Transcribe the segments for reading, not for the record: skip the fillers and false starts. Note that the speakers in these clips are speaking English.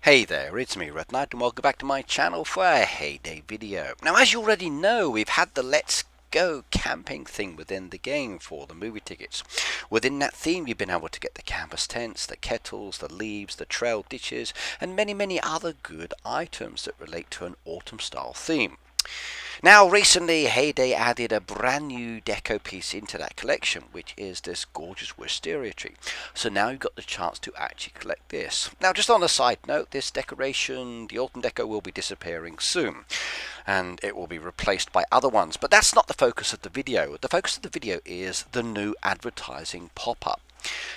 Hey there, it's me, R3DKNIGHTS, and welcome back to my channel for a Heyday video. Now, as you already know, we've had the Let's Go camping thing within the game for the movie tickets. Within that theme, you've been able to get the campus tents, the kettles, the leaves, the trail dishes, and many other good items that relate to an autumn style theme. Now, recently, Heyday added a brand new deco piece into that collection, which is this gorgeous wisteria tree. So now you've got the chance to actually collect this. Now, just on a side note, this decoration, the autumn deco, will be disappearing soon, and it will be replaced by other ones. But that's not the focus of the video. The focus of the video is the new advertising pop-up.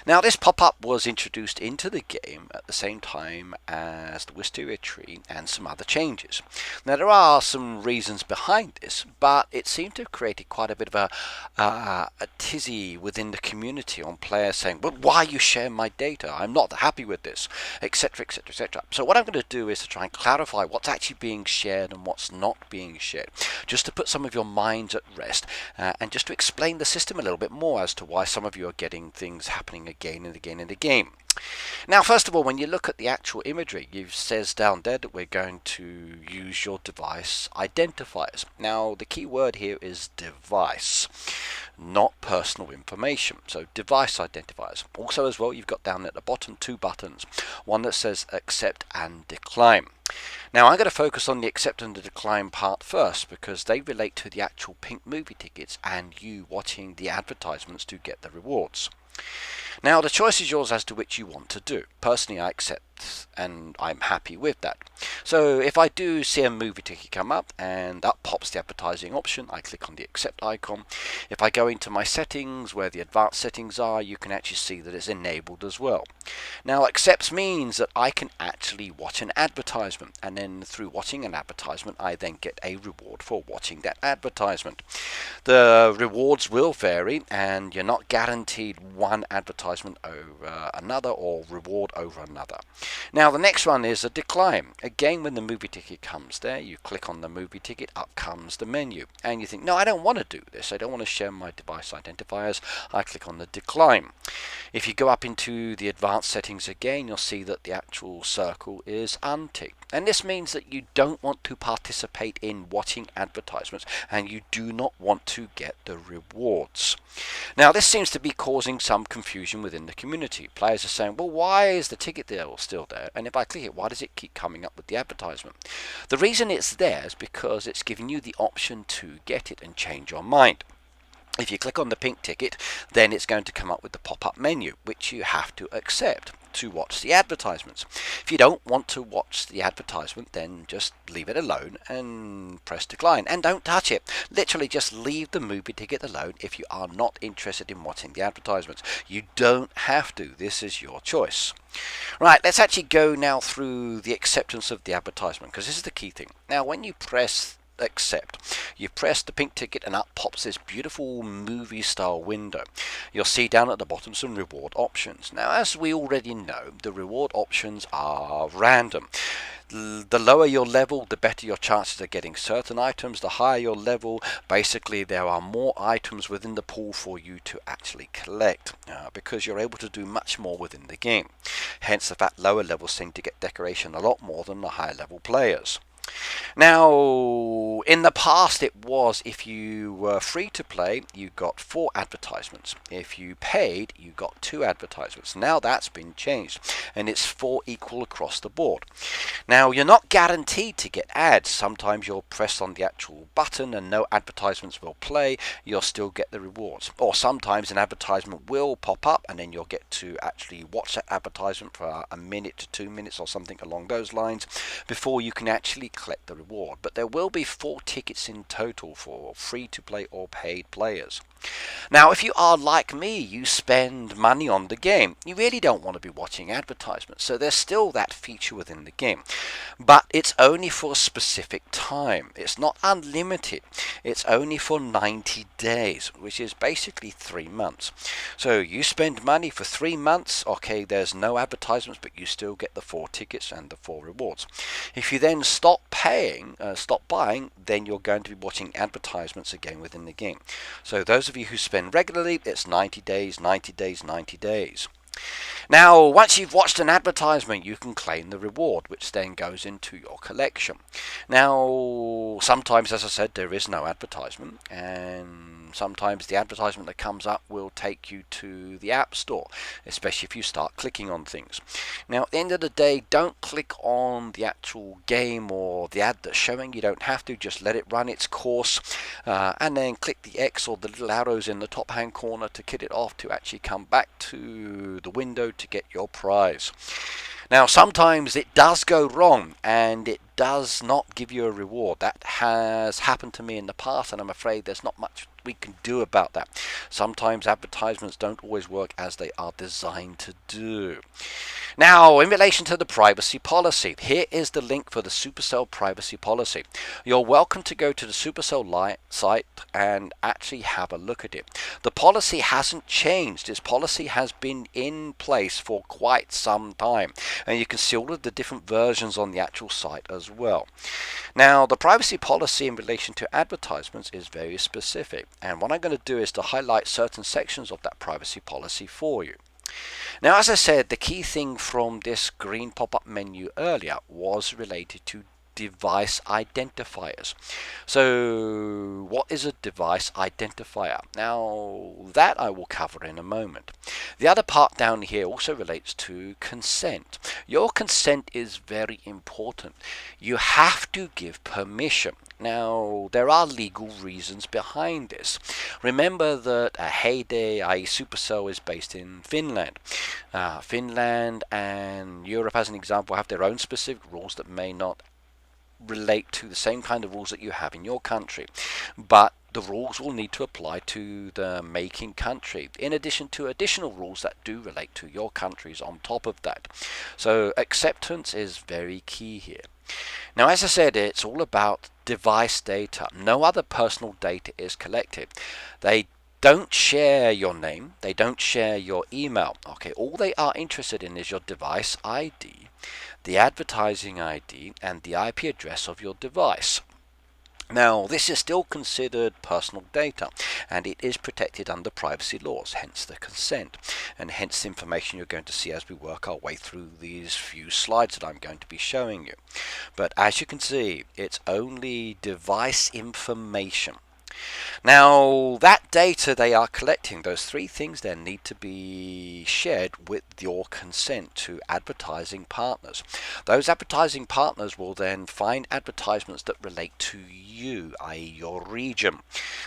Now, this pop-up was introduced into the game at the same time as the wisteria tree and some other changes. Now, there are some reasons behind this, but it seemed to have created quite a bit of a tizzy within the community on players saying, well, why are you sharing my data? I'm not happy with this, etc, etc, etc. So what I'm going to do is to try and clarify what's actually being shared and what's not being shared, just to put some of your minds at rest and just to explain the system a little bit more as to why some of you are getting things happening again and again in the game. Now, first of all, when you look at the actual imagery, it says down there that we're going to use your device identifiers. Now, the key word here is device, not personal information. So device identifiers. Also as well, you've got down at the bottom two buttons, one that says accept and decline. Now, I'm going to focus on the accept and the decline part first because they relate to the actual pink movie tickets and you watching the advertisements to get the rewards. Now, the choice is yours as to which you want to do. Personally, I accept and I'm happy with that. So if I do see a movie ticket come up and up pops the advertising option, I click on the accept icon. If I go into my settings where the advanced settings are, you can actually see that it's enabled as well. Now, accepts means that I can actually watch an advertisement, and then through watching an advertisement I then get a reward for watching that advertisement. The rewards will vary and you're not guaranteed one advertisement over another or reward over another. Now, the next one is a decline. Again, when the movie ticket comes there, you click on the movie ticket, up comes the menu, and you think, no, I don't want to do this, I don't want to share my device identifiers. I click on the decline. If you go up into the advanced settings again, you'll see that the actual circle is unticked, and this means that you don't want to participate in watching advertisements and you do not want to get the rewards. Now, this seems to be causing some confusion within the community. Players are saying, well, why is the ticket there still there, and if I click it, why does it keep coming up with the advertisement? The reason it's there is because it's giving you the option to get it and change your mind. If you click on the pink ticket, then it's going to come up with the pop-up menu, which you have to accept to watch the advertisements. If you don't want to watch the advertisement, then just leave it alone and press decline, and don't touch it. Literally just leave the movie ticket alone if you are not interested in watching the advertisements. You don't have to. This is your choice. Right, let's actually go now through the acceptance of the advertisement, because this is the key thing. Now, when you press accept, you press the pink ticket and up pops this beautiful movie style window. You'll see down at the bottom some reward options. Now, as we already know, the reward options are random. The lower your level, the better your chances of getting certain items. The higher your level, basically there are more items within the pool for you to actually collect because you're able to do much more within the game. Hence the fact lower levels seem to get decoration a lot more than the higher level players. Now, in the past it was if you were free to play, you got 4 advertisements. If you paid, you got 2 advertisements. Now that's been changed and it's 4 equal across the board. Now, you're not guaranteed to get ads. Sometimes you'll press on the actual button and no advertisements will play. You'll still get the rewards. Or sometimes an advertisement will pop up and then you'll get to actually watch that advertisement for a minute to 2 minutes or something along those lines before you can actually collect the reward. But there will be 4 tickets in total for free to play or paid players. Now, if you are like me, you spend money on the game, you really don't want to be watching advertisements, so there's still that feature within the game, but it's only for a specific time. It's not unlimited. It's only for 90 days, which is basically 3 months. So you spend money for 3 months, okay, there's no advertisements, but you still get the 4 tickets and the 4 rewards. If you then stop buying, then you're going to be watching advertisements again within the game. So those of you who spend regularly, it's 90 days, 90 days, 90 days. Now, once you've watched an advertisement, you can claim the reward, which then goes into your collection. Now, sometimes, as I said, there is no advertisement, and sometimes the advertisement that comes up will take you to the App Store, especially if you start clicking on things. Now, at the end of the day, don't click on the actual game or the ad that's showing. You don't have to. Just let it run its course, and then click the X or the little arrows in the top hand corner to kick it off to actually come back to the window to get your prize. Now, sometimes it does go wrong and it does not give you a reward. That has happened to me in the past, and I'm afraid there's not much we can do about that. Sometimes advertisements don't always work as they are designed to do. Now, in relation to the privacy policy, here is the link for the Supercell privacy policy. You're welcome to go to the Supercell site and actually have a look at it. The policy hasn't changed. This policy has been in place for quite some time, and you can see all of the different versions on the actual site as well. Now, the privacy policy in relation to advertisements is very specific, and what I'm going to do is to highlight certain sections of that privacy policy for you. Now, as I said, the key thing from this green pop-up menu earlier was related to device identifiers. So what is a device identifier? Now, that I will cover in a moment. The other part down here also relates to consent. Your consent is very important. You have to give permission. Now, there are legal reasons behind this. Remember that Heyday, i.e. Supercell, is based in Finland. Finland and Europe, as an example, have their own specific rules that may not relate to the same kind of rules that you have in your country, but the rules will need to apply to the making country, in addition to additional rules that do relate to your countries on top of that. So acceptance is very key here. Now, as I said, it's all about device data. No other personal data is collected. They don't share your name, they don't share your email. Okay, all they are interested in is your device ID, the advertising ID, and the IP address of your device. Now, this is still considered personal data, and it is protected under privacy laws, hence the consent, and hence the information you're going to see as we work our way through these few slides that I'm going to be showing you. But as you can see, it's only device information. Now, that data they are collecting, those three things then need to be shared with your consent to advertising partners. Those advertising partners will then find advertisements that relate to you, i.e. your region.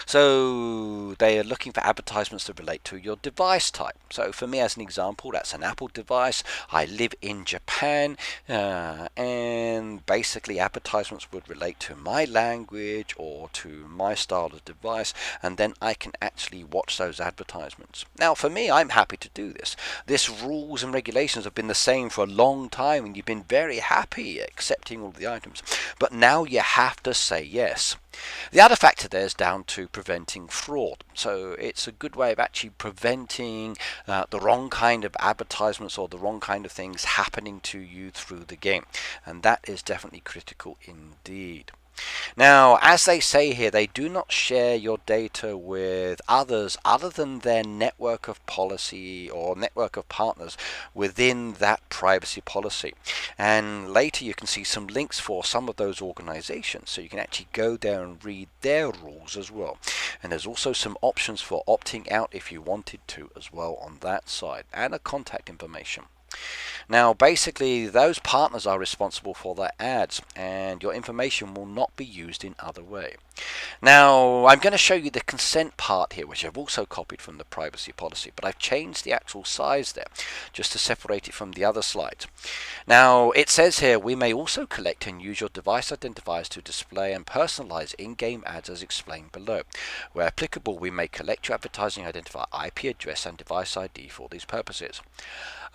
So they are looking for advertisements that relate to your device type. So for me, as an example, that's an Apple device. I live in Japan, and basically advertisements would relate to my language or to my style of device, and then I can actually watch those advertisements. Now, for me, I'm happy to do this. This rules and regulations have been the same for a long time, and you've been very happy accepting all the items. But now you have to say yes. The other factor there is down to preventing fraud. So it's a good way of actually preventing the wrong kind of advertisements or the wrong kind of things happening to you through the game. And that is definitely critical indeed. Now, as they say here, they do not share your data with others other than their network of policy or network of partners within that privacy policy. And later you can see some links for some of those organizations, so you can actually go there and read their rules as well. And there's also some options for opting out if you wanted to as well on that side, and a contact information. Now, basically, those partners are responsible for their ads, and your information will not be used in other way. Now, I'm going to show you the consent part here, which I've also copied from the privacy policy, but I've changed the actual size there, just to separate it from the other slides. Now, it says here, we may also collect and use your device identifiers to display and personalize in-game ads as explained below. Where applicable, we may collect your advertising identifier, IP address, and device ID for these purposes.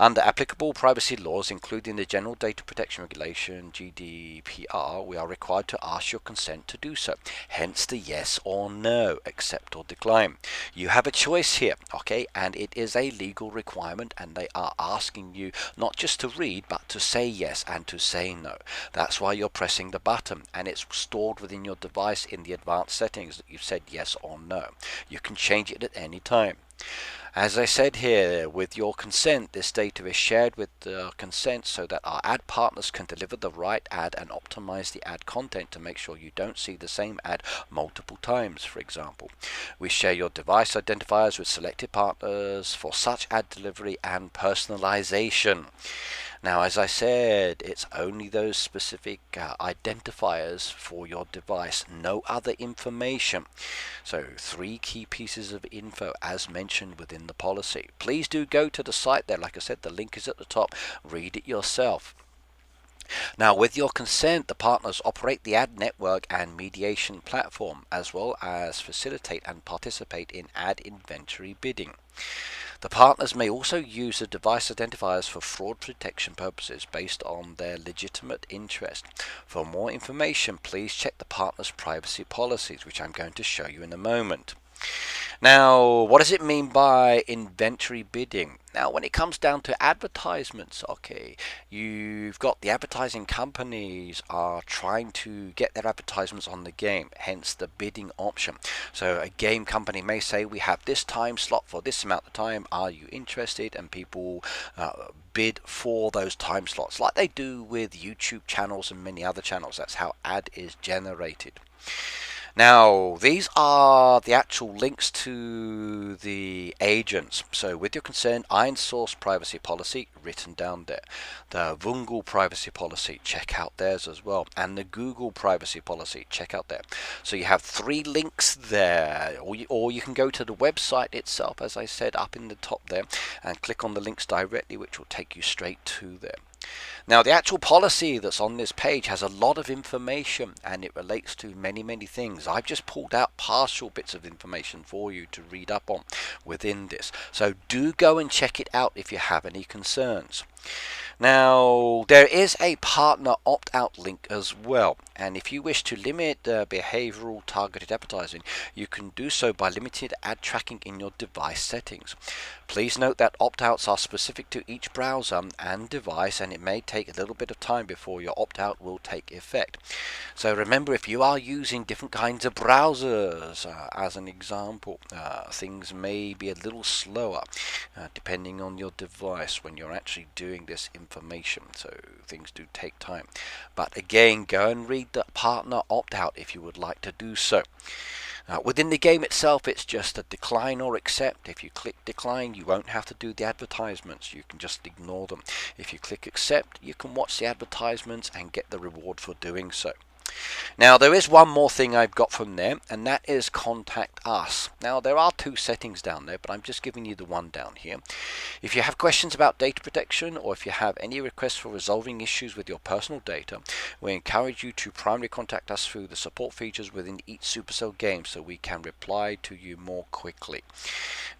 Under applicable privacy laws, including the General Data Protection Regulation, GDPR, we are required to ask your consent to do so. Hence the yes or no, accept or decline. You have a choice here, okay, and it is a legal requirement, and they are asking you not just to read, but to say yes and to say no. That's why you're pressing the button, and it's stored within your device in the advanced settings that you've said yes or no. You can change it at any time. As I said here, with your consent, this data is shared with consent so that our ad partners can deliver the right ad and optimize the ad content to make sure you don't see the same ad multiple times, for example. We share your device identifiers with selected partners for such ad delivery and personalization. Now, as I said, it's only those specific identifiers for your device, no other information. So 3 key pieces of info as mentioned within the policy. Please do go to the site there. Like I said, the link is at the top. Read it yourself. Now, with your consent, the partners operate the ad network and mediation platform, as well as facilitate and participate in ad inventory bidding. The partners may also use the device identifiers for fraud protection purposes based on their legitimate interest. For more information, please check the partners' privacy policies, which I'm going to show you in a moment. Now, what does it mean by inventory bidding? Now, when it comes down to advertisements, okay, you've got the advertising companies are trying to get their advertisements on the game, hence the bidding option. So a game company may say, we have this time slot for this amount of time, are you interested? And people bid for those time slots, like they do with YouTube channels and many other channels. That's how ad is generated. Now, these are the actual links to the agents. So with your consent, ironSource privacy policy written down there. The Vungle privacy policy, check out theirs as well. And the Google privacy policy, check out there. So you have 3 links there. Or you can go to the website itself, as I said, up in the top there, and click on the links directly, which will take you straight to there. Now, the actual policy that's on this page has a lot of information, and it relates to many things. I've just pulled out partial bits of information for you to read up on within this. So do go and check it out if you have any concerns. Now, there is a partner opt-out link as well, and if you wish to limit behavioral targeted advertising, you can do so by limited ad tracking in your device settings. Please note that opt-outs are specific to each browser and device, and it may take a little bit of time before your opt-out will take effect. So remember, if you are using different kinds of browsers, as an example, things may be a little slower depending on your device when you're actually doing this information, so things do take time. But again, go and read the partner opt-out if you would like to do so. Within the game itself, it's just a decline or accept. If you click decline, you won't have to do the advertisements. You can just ignore them. If you click accept, you can watch the advertisements and get the reward for doing so. Now, there is one more thing I've got from there, and that is contact us. Now, there are 2 settings down there, but I'm just giving you the one down here. If you have questions about data protection, or if you have any requests for resolving issues with your personal data, we encourage you to primarily contact us through the support features within each Supercell game so we can reply to you more quickly.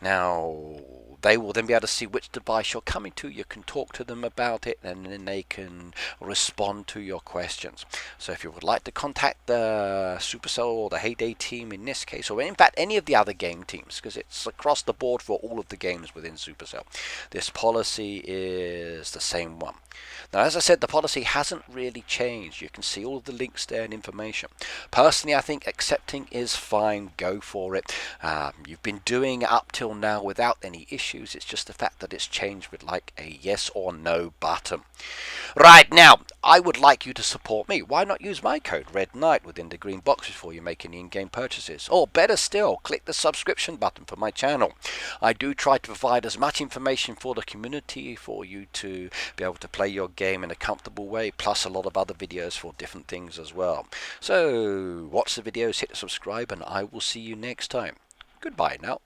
Now, they will then be able to see which device you're coming to. You can talk to them about it, and then they can respond to your questions. So if you would like to contact the Supercell or the Heyday team in this case, or in fact any of the other game teams, because it's across the board for all of the games within Supercell, this policy is the same one. Now, as I said, the policy hasn't really changed. You can see all of the links there and information. Personally, I think accepting is fine. Go for it. You've been doing it up till now without any issues. It's just the fact that it's changed with like a yes or no button. Right, now, I would like you to support me. Why not use my code REDKNIGHT within the green box before you make any in-game purchases? Or better still, click the subscription button for my channel. I do try to provide as much information for the community for you to be able to play your game in a comfortable way, plus a lot of other videos for different things as well. So watch the videos, hit the subscribe, and I will see you next time. Goodbye now.